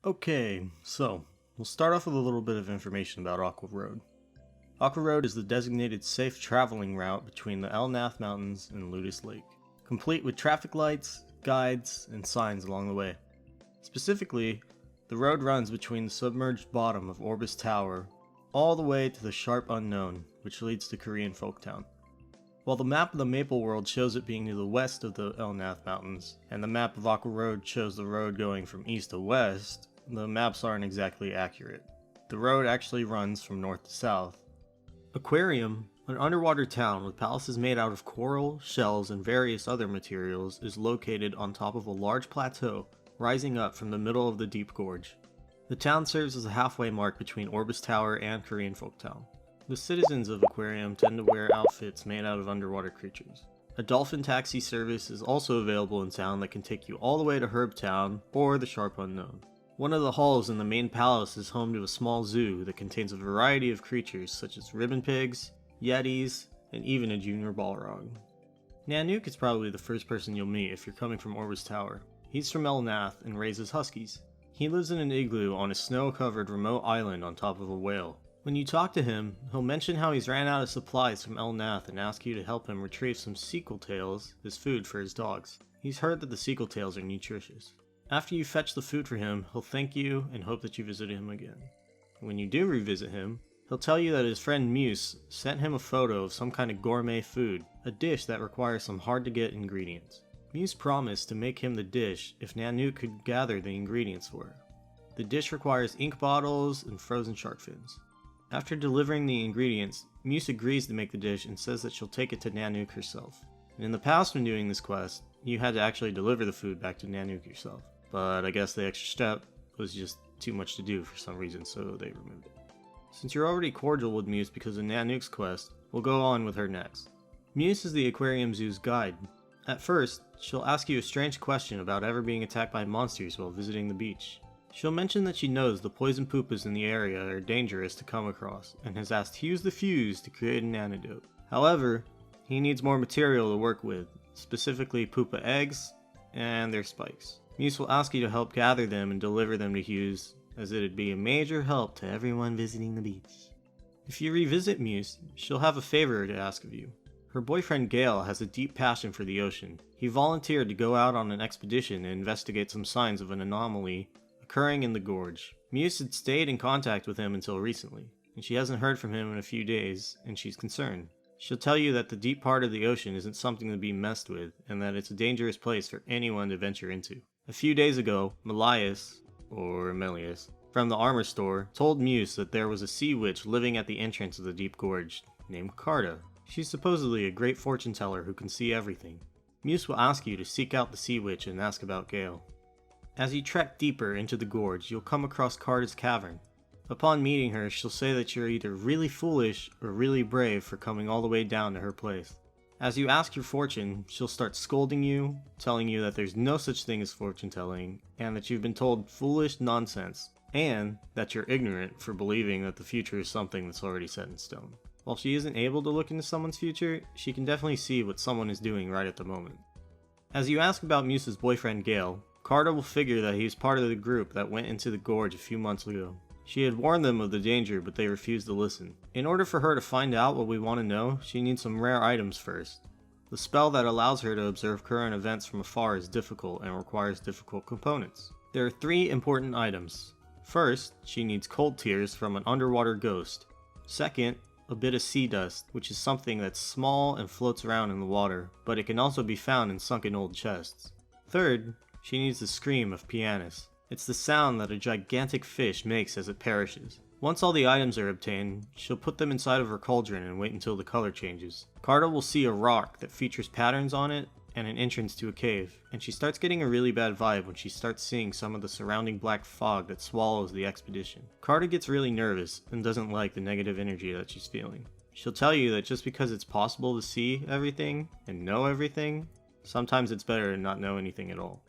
Okay, so we'll start off with a little bit of information about Aqua Road. Aqua Road is the designated safe traveling route between the Elnath Mountains and Ludus Lake, complete with traffic lights, guides, and signs along the way. Specifically, the road runs between the submerged bottom of Orbis Tower all the way to the Sharp Unknown, which leads to Korean Folktown. While the map of the Maple World shows it being to the west of the Elnath Mountains, and the map of Aqua Road shows the road going from east to west, the maps aren't exactly accurate. The road actually runs from north to south. Aquarium, an underwater town with palaces made out of coral, shells, and various other materials, is located on top of a large plateau rising up from the middle of the deep gorge. The town serves as a halfway mark between Orbis Tower and Korean Folktown. The citizens of Aquarium tend to wear outfits made out of underwater creatures. A dolphin taxi service is also available in town that can take you all the way to Herbtown or the Sharp Unknown. One of the halls in the main palace is home to a small zoo that contains a variety of creatures such as ribbon pigs, yetis, and even a junior balrog. Nanook is probably the first person you'll meet if you're coming from Orbis Tower. He's from Elnath and raises huskies. He lives in an igloo on a snow-covered remote island on top of a whale. When you talk to him, he'll mention how he's ran out of supplies from Elnath and ask you to help him retrieve some sequel tails as food for his dogs. He's heard that the sequel tails are nutritious. After you fetch the food for him, he'll thank you and hope that you visit him again. When you do revisit him, he'll tell you that his friend Muse sent him a photo of some kind of gourmet food, a dish that requires some hard-to-get ingredients. Muse promised to make him the dish if Nanook could gather the ingredients for her. The dish requires ink bottles and frozen shark fins. After delivering the ingredients, Muse agrees to make the dish and says that she'll take it to Nanook herself. And in the past when doing this quest, you had to actually deliver the food back to Nanook yourself. But I guess the extra step was just too much to do for some reason, so they removed it. Since you're already cordial with Muse because of Nanook's quest, we'll go on with her next. Muse is the Aquarium Zoo's guide. At first, she'll ask you a strange question about ever being attacked by monsters while visiting the beach. She'll mention that she knows the poison poopas in the area are dangerous to come across, and has asked Hughes the Fuse to create an antidote. However, he needs more material to work with, specifically pupa eggs and their spikes. Muse will ask you to help gather them and deliver them to Hughes, as it'd be a major help to everyone visiting the beach. If you revisit Muse, she'll have a favor to ask of you. Her boyfriend Gale has a deep passion for the ocean. He volunteered to go out on an expedition and investigate some signs of an anomaly occurring in the gorge. Muse had stayed in contact with him until recently, and she hasn't heard from him in a few days, and she's concerned. She'll tell you that the deep part of the ocean isn't something to be messed with, and that it's a dangerous place for anyone to venture into. A few days ago, Melias from the armor store, told Muse that there was a sea witch living at the entrance of the deep gorge, named Carta. She's supposedly a great fortune teller who can see everything. Muse will ask you to seek out the sea witch and ask about Gale. As you trek deeper into the gorge, you'll come across Carta's cavern. Upon meeting her, she'll say that you're either really foolish or really brave for coming all the way down to her place. As you ask your fortune, she'll start scolding you, telling you that there's no such thing as fortune telling, and that you've been told foolish nonsense, and that you're ignorant for believing that the future is something that's already set in stone. While she isn't able to look into someone's future, she can definitely see what someone is doing right at the moment. As you ask about Muse's boyfriend Gale, Carta will figure that he was part of the group that went into the gorge a few months ago. She had warned them of the danger, but they refused to listen. In order for her to find out what we want to know, she needs some rare items first. The spell that allows her to observe current events from afar is difficult and requires difficult components. There are 3 important items. First, she needs cold tears from an underwater ghost. Second, a bit of sea dust, which is something that's small and floats around in the water, but it can also be found in sunken old chests. Third, she needs the scream of Pianist. It's the sound that a gigantic fish makes as it perishes. Once all the items are obtained, she'll put them inside of her cauldron and wait until the color changes. Carta will see a rock that features patterns on it and an entrance to a cave, and she starts getting a really bad vibe when she starts seeing some of the surrounding black fog that swallows the expedition. Carta gets really nervous and doesn't like the negative energy that she's feeling. She'll tell you that just because it's possible to see everything and know everything, sometimes it's better to not know anything at all.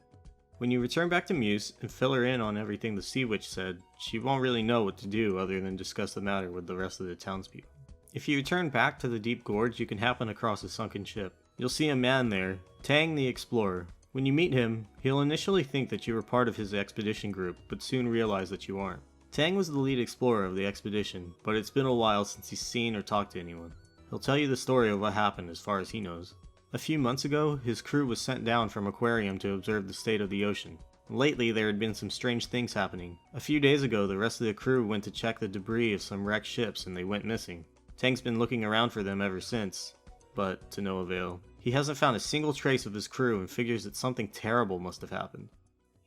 When you return back to Muse and fill her in on everything the Sea Witch said, she won't really know what to do other than discuss the matter with the rest of the townspeople. If you return back to the deep gorge, you can happen across a sunken ship. You'll see a man there, Tang the Explorer. When you meet him, he'll initially think that you were part of his expedition group, but soon realize that you aren't. Tang was the lead explorer of the expedition, but it's been a while since he's seen or talked to anyone. He'll tell you the story of what happened as far as he knows. A few months ago, his crew was sent down from Aquarium to observe the state of the ocean. Lately, there had been some strange things happening. A few days ago, the rest of the crew went to check the debris of some wrecked ships and they went missing. Tang's been looking around for them ever since, but to no avail. He hasn't found a single trace of his crew and figures that something terrible must have happened.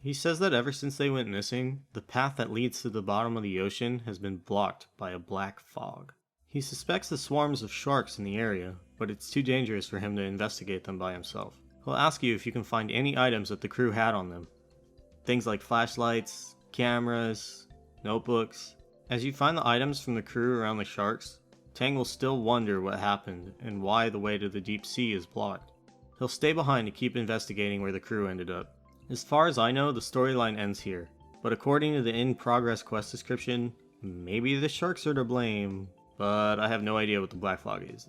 He says that ever since they went missing, the path that leads to the bottom of the ocean has been blocked by a black fog. He suspects the swarms of sharks in the area, but it's too dangerous for him to investigate them by himself. He'll ask you if you can find any items that the crew had on them. Things like flashlights, cameras, notebooks. As you find the items from the crew around the sharks, Tang will still wonder what happened and why the way to the deep sea is blocked. He'll stay behind to keep investigating where the crew ended up. As far as I know, the storyline ends here, but according to the in-progress quest description, maybe the sharks are to blame, but I have no idea what the black fog is.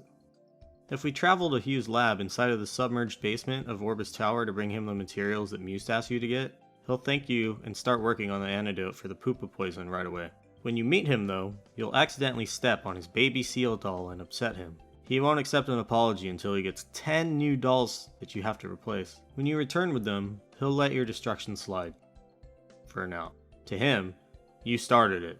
If we travel to Hughes' lab inside of the submerged basement of Orbis Tower to bring him the materials that Muse asked you to get, he'll thank you and start working on the antidote for the pupa poison right away. When you meet him though, you'll accidentally step on his baby seal doll and upset him. He won't accept an apology until he gets 10 new dolls that you have to replace. When you return with them, he'll let your destruction slide. For now. To him, you started it,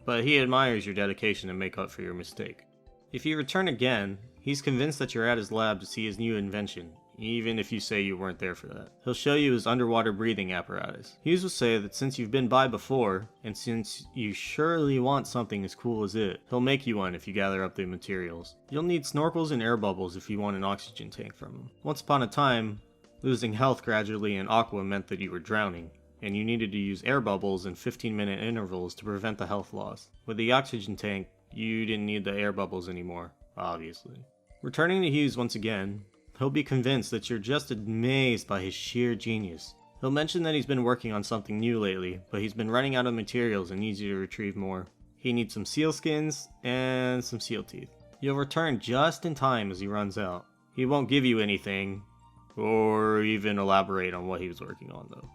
but he admires your dedication to make up for your mistake. If you return again, he's convinced that you're at his lab to see his new invention, even if you say you weren't there for that. He'll show you his underwater breathing apparatus. Hughes will say that since you've been by before, and since you surely want something as cool as it, he'll make you one if you gather up the materials. You'll need snorkels and air bubbles if you want an oxygen tank from him. Once upon a time, losing health gradually in Aqua meant that you were drowning, and you needed to use air bubbles in 15-minute intervals to prevent the health loss. With the oxygen tank, you didn't need the air bubbles anymore, obviously. Returning to Hughes once again, he'll be convinced that you're just amazed by his sheer genius. He'll mention that he's been working on something new lately, but he's been running out of materials and needs you to retrieve more. He needs some seal skins and some seal teeth. You'll return just in time as he runs out. He won't give you anything, or even elaborate on what he was working on though.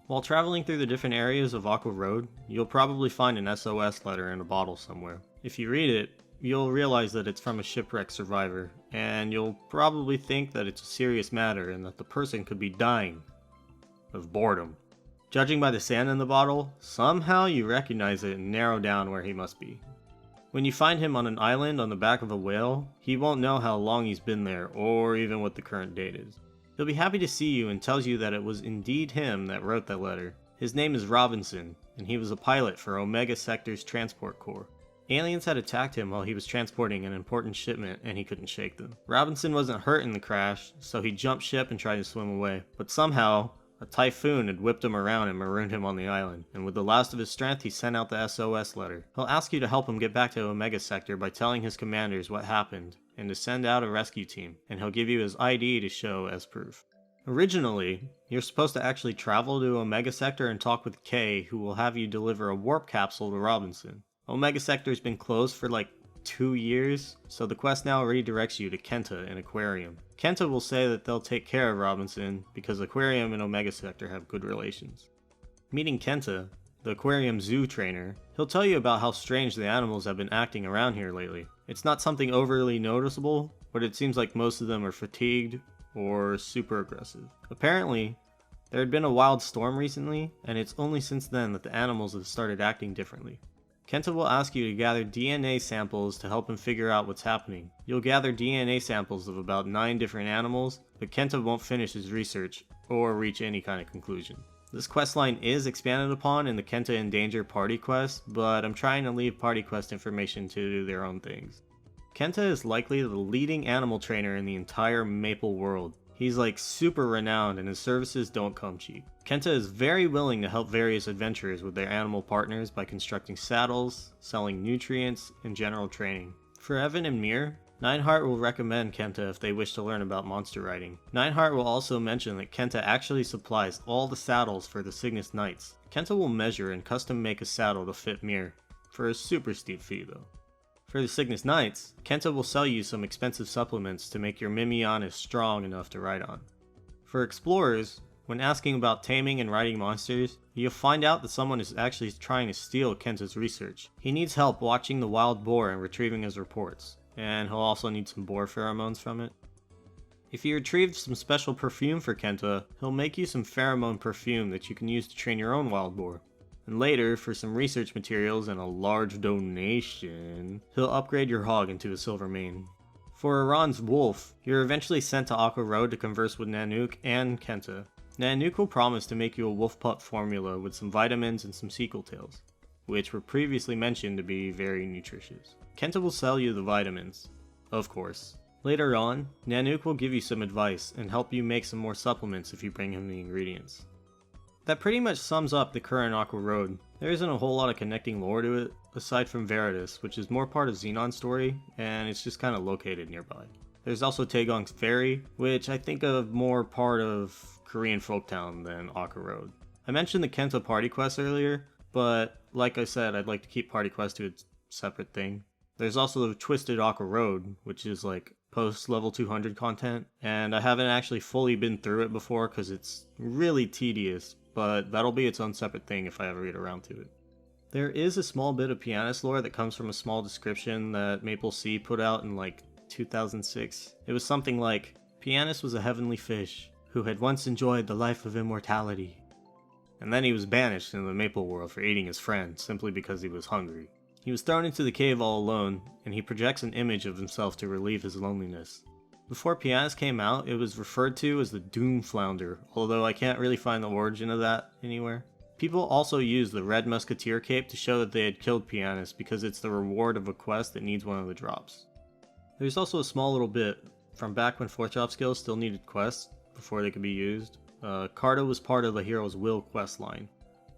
While traveling through the different areas of Aqua Road, you'll probably find an SOS letter in a bottle somewhere. If you read it, you'll realize that it's from a shipwreck survivor, and you'll probably think that it's a serious matter and that the person could be dying of boredom. Judging by the sand in the bottle, somehow you recognize it and narrow down where he must be. When you find him on an island on the back of a whale, he won't know how long he's been there or even what the current date is. He'll be happy to see you and tells you that it was indeed him that wrote that letter. His name is Robinson, and he was a pilot for Omega Sector's Transport Corps. Aliens had attacked him while he was transporting an important shipment and he couldn't shake them. Robinson wasn't hurt in the crash, so he jumped ship and tried to swim away. But somehow, a typhoon had whipped him around and marooned him on the island, and with the last of his strength he sent out the SOS letter. He'll ask you to help him get back to Omega Sector by telling his commanders what happened, and to send out a rescue team, and he'll give you his ID to show as proof. Originally, you're supposed to actually travel to Omega Sector and talk with Kay, who will have you deliver a warp capsule to Robinson. Omega Sector's been closed for like 2 years, so the quest now redirects you to Kenta and Aquarium. Kenta will say that they'll take care of Robinson because Aquarium and Omega Sector have good relations. Meeting Kenta, the Aquarium zoo trainer, he'll tell you about how strange the animals have been acting around here lately. It's not something overly noticeable, but it seems like most of them are fatigued or super aggressive. Apparently, there had been a wild storm recently, and it's only since then that the animals have started acting differently. Kenta will ask you to gather DNA samples to help him figure out what's happening. You'll gather DNA samples of about 9 different animals, but Kenta won't finish his research or reach any kind of conclusion. This questline is expanded upon in the Kenta in Danger party quest, but I'm trying to leave party quest information to do their own things. Kenta is likely the leading animal trainer in the entire Maple world. He's like super renowned and his services don't come cheap. Kenta is very willing to help various adventurers with their animal partners by constructing saddles, selling nutrients, and general training. For Evan and Mir, Nineheart will recommend Kenta if they wish to learn about monster riding. Nineheart will also mention that Kenta actually supplies all the saddles for the Cygnus Knights. Kenta will measure and custom make a saddle to fit Mir, for a super steep fee though. For the Cygnus Knights, Kenta will sell you some expensive supplements to make your Mimianis strong enough to ride on. For explorers, when asking about taming and riding monsters, you'll find out that someone is actually trying to steal Kenta's research. He needs help watching the wild boar and retrieving his reports, and he'll also need some boar pheromones from it. If you retrieve some special perfume for Kenta, he'll make you some pheromone perfume that you can use to train your own wild boar. And later, for some research materials and a large donation, he'll upgrade your hog into a silver mane. For Iran's wolf, you're eventually sent to Aqua Road to converse with Nanook and Kenta. Nanook will promise to make you a wolf pup formula with some vitamins and some sequel tails, which were previously mentioned to be very nutritious. Kenta will sell you the vitamins, of course. Later on, Nanook will give you some advice and help you make some more supplements if you bring him the ingredients. That pretty much sums up the current Aqua Road. There isn't a whole lot of connecting lore to it, aside from Veritas, which is more part of Xenon's story, and it's just kind of located nearby. There's also Taegong's Ferry, which I think of more part of Korean Folktown than Aqua Road. I mentioned the Kenta party quest earlier, but like I said, I'd like to keep party quest to its separate thing. There's also the Twisted Aqua Road, which is like post level 200 content, and I haven't actually fully been through it before because it's really tedious, but that'll be its own separate thing if I ever get around to it. There is a small bit of Pianist lore that comes from a small description that MapleStory put out in like 2006. It was something like, Pianist was a heavenly fish who had once enjoyed the life of immortality. And then he was banished in the Maple world for eating his friend simply because he was hungry. He was thrown into the cave all alone, and he projects an image of himself to relieve his loneliness. Before Pianist came out, it was referred to as the Doom Flounder, although I can't really find the origin of that anywhere. People also use the Red Musketeer cape to show that they had killed Pianist because it's the reward of a quest that needs one of the drops. There's also a small little bit from back when 4th drop skills still needed quests before they could be used. Carta was part of the Hero's Will quest line,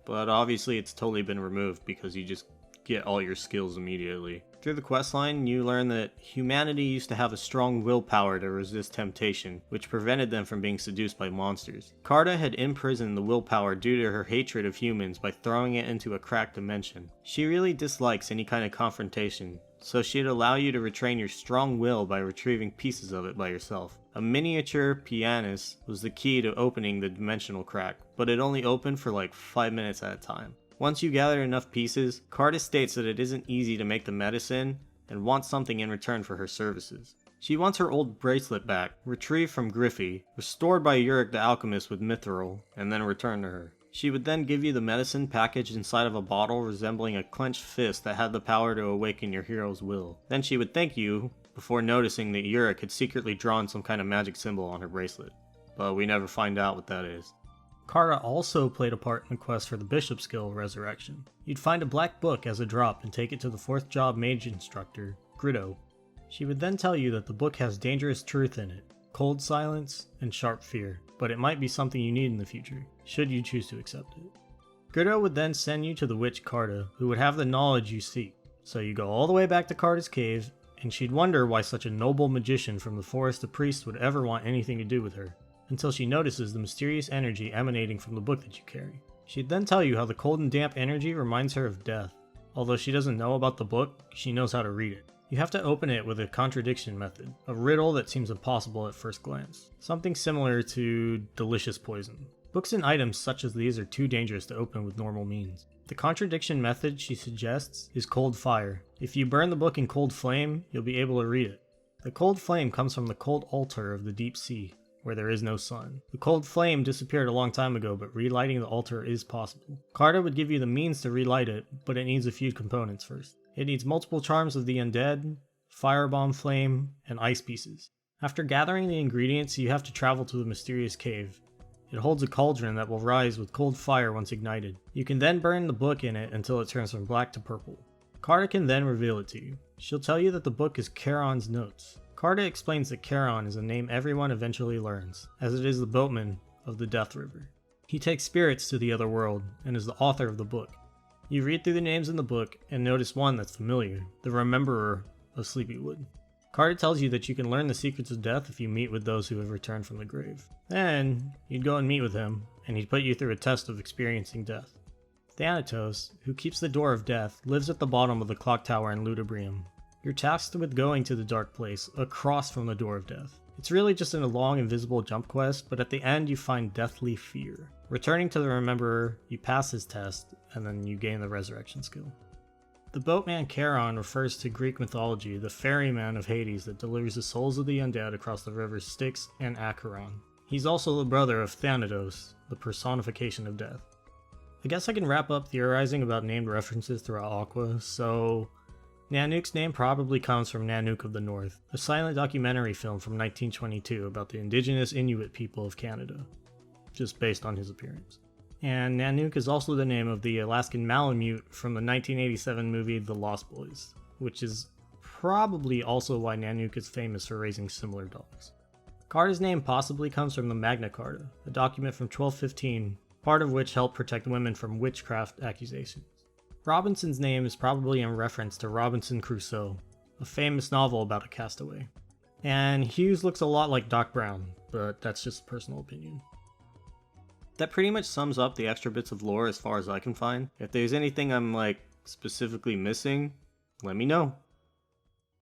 but obviously it's totally been removed because you just get all your skills immediately. Through the questline, you learn that humanity used to have a strong willpower to resist temptation, which prevented them from being seduced by monsters. Carta had imprisoned the willpower due to her hatred of humans by throwing it into a cracked dimension. She really dislikes any kind of confrontation, so she'd allow you to retrain your strong will by retrieving pieces of it by yourself. A miniature Pianist was the key to opening the dimensional crack, but it only opened for like 5 minutes at a time. Once you gather enough pieces, Carta states that it isn't easy to make the medicine and wants something in return for her services. She wants her old bracelet back, retrieved from Griffey, restored by Uric the alchemist with mithril, and then returned to her. She would then give you the medicine packaged inside of a bottle resembling a clenched fist that had the power to awaken your hero's will. Then she would thank you before noticing that Uric had secretly drawn some kind of magic symbol on her bracelet, but we never find out what that is. Carta also played a part in the quest for the Bishop skill Resurrection. You'd find a black book as a drop and take it to the 4th job mage instructor, Gritto. She would then tell you that the book has dangerous truth in it, cold silence, and sharp fear, but it might be something you need in the future, should you choose to accept it. Gritto would then send you to the witch Carta, who would have the knowledge you seek. So you go all the way back to Carta's cave, and she'd wonder why such a noble magician from the Forest of Priests would ever want anything to do with her, until she notices the mysterious energy emanating from the book that you carry. She'd then tell you how the cold and damp energy reminds her of death. Although she doesn't know about the book, she knows how to read it. You have to open it with a contradiction method, a riddle that seems impossible at first glance. Something similar to delicious poison. Books and items such as these are too dangerous to open with normal means. The contradiction method she suggests is cold fire. If you burn the book in cold flame, you'll be able to read it. The cold flame comes from the cold altar of the deep sea, where there is no sun. The cold flame disappeared a long time ago, but relighting the altar is possible. Carta would give you the means to relight it, but it needs a few components first. It needs multiple charms of the undead, firebomb flame, and ice pieces. After gathering the ingredients, you have to travel to the mysterious cave. It holds a cauldron that will rise with cold fire once ignited. You can then burn the book in it until it turns from black to purple. Carta can then reveal it to you. She'll tell you that the book is Charon's notes. Carta explains that Charon is a name everyone eventually learns, as it is the boatman of the Death River. He takes spirits to the other world, and is the author of the book. You read through the names in the book, and notice one that's familiar, the Rememberer of Sleepywood. Carta tells you that you can learn the secrets of death if you meet with those who have returned from the grave. Then, you'd go and meet with him, and he'd put you through a test of experiencing death. Thanatos, who keeps the door of death, lives at the bottom of the clock tower in Ludibrium. You're tasked with going to the dark place, across from the door of death. It's really just a long invisible jump quest, but at the end you find Deathly Fear. Returning to the Rememberer, you pass his test, and then you gain the resurrection skill. The boatman Charon refers to Greek mythology, the ferryman of Hades that delivers the souls of the undead across the rivers Styx and Acheron. He's also the brother of Thanatos, the personification of death. I guess I can wrap up theorizing about named references throughout Aqua, so Nanook's name probably comes from Nanook of the North, a silent documentary film from 1922 about the indigenous Inuit people of Canada, just based on his appearance. And Nanook is also the name of the Alaskan Malamute from the 1987 movie The Lost Boys, which is probably also why Nanook is famous for raising similar dogs. Carta's name possibly comes from the Magna Carta, a document from 1215, part of which helped protect women from witchcraft accusations. Robinson's name is probably in reference to Robinson Crusoe, a famous novel about a castaway. And Hughes looks a lot like Doc Brown, but that's just a personal opinion. That pretty much sums up the extra bits of lore as far as I can find. If there's anything I'm specifically missing, let me know.